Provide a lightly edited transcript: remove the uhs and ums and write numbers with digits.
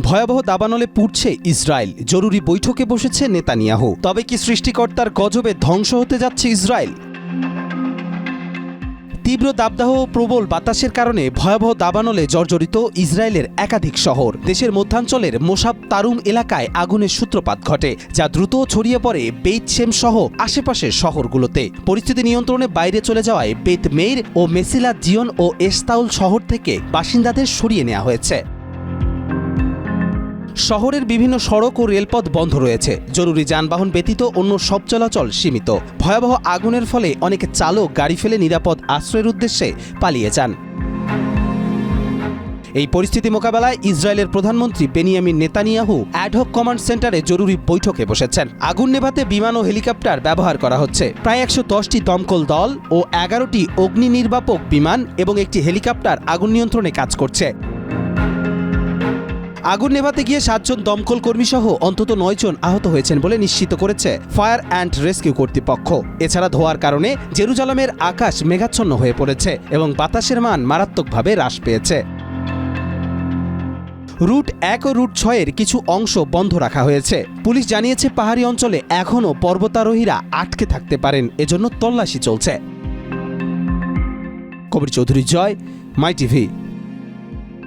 ভয়াবহ দাবানলে পুড়ছে ইসরায়েল। জরুরি বৈঠকে বসেছে নেতানিয়াহু। তবে কি সৃষ্টিকর্তার গজবে ধ্বংস হতে যাচ্ছে ইসরায়েল? তীব্র দাবদাহ ও প্রবল বাতাসের কারণে ভয়াবহ দাবানলে জর্জরিত ইসরায়েলের একাধিক শহর। দেশের মধ্যাঞ্চলের মোসাব তারুম এলাকায় আগুনের সূত্রপাত ঘটে, যা দ্রুত ছড়িয়ে পড়ে বেইত শেম সহ আশেপাশের শহরগুলোতে। পরিস্থিতি নিয়ন্ত্রণে বাইরে চলে যাওয়ায় বেত মেইর ও মেসিলা জিয়ন ও এস্তাউল শহর থেকে বাসিন্দাদের সরিয়ে নেওয়া হয়েছে। শহরের বিভিন্ন সড়ক ও রেলপথ বন্ধ রয়েছে। জরুরি যানবাহন ব্যতীত অন্য সব চলাচল সীমিত। ভয়াবহ আগুনের ফলে অনেক চালক গাড়ি ফেলে নিরাপদ আশ্রয়ের উদ্দেশ্যে পালিয়ে যান। এই পরিস্থিতি মোকাবেলায় ইসরায়েলের প্রধানমন্ত্রী বেনিয়ামিন নেতানিয়াহু অ্যাডহক কমান্ড সেন্টারে জরুরি বৈঠকে বসেছেন। আগুন নেভাতে বিমান ও হেলিকপ্টার ব্যবহার করা হচ্ছে। প্রায় ১১০টি দমকল দল ও ১১টি অগ্নি নির্বাপক বিমান এবং একটি হেলিকপ্টার আগুন নিয়ন্ত্রণে কাজ করছে। আগুন নেভাতে গিয়ে ৭ জন দমকল কর্মীসহ অন্তত ৯ জন আহত হয়েছেন বলে নিশ্চিত করেছে ফায়ার অ্যান্ড রেস্কিউ কর্তৃপক্ষ। এছাড়া ধোঁয়ার কারণে জেরুজালেমের আকাশ মেঘাচ্ছন্ন হয়ে পড়েছে এবং বাতাসের মান মারাত্মকভাবে হ্রাস পেয়েছে। রুট ১ ও রুট ৬-এর কিছু অংশ বন্ধ রাখা হয়েছে। পুলিশ জানিয়েছে পাহাড়ি অঞ্চলে এখনও পর্বতারোহীরা আটকে থাকতে পারেন, এজন্য তল্লাশি চলছে। কবির চৌধুরী, জয়, মাই টিভি।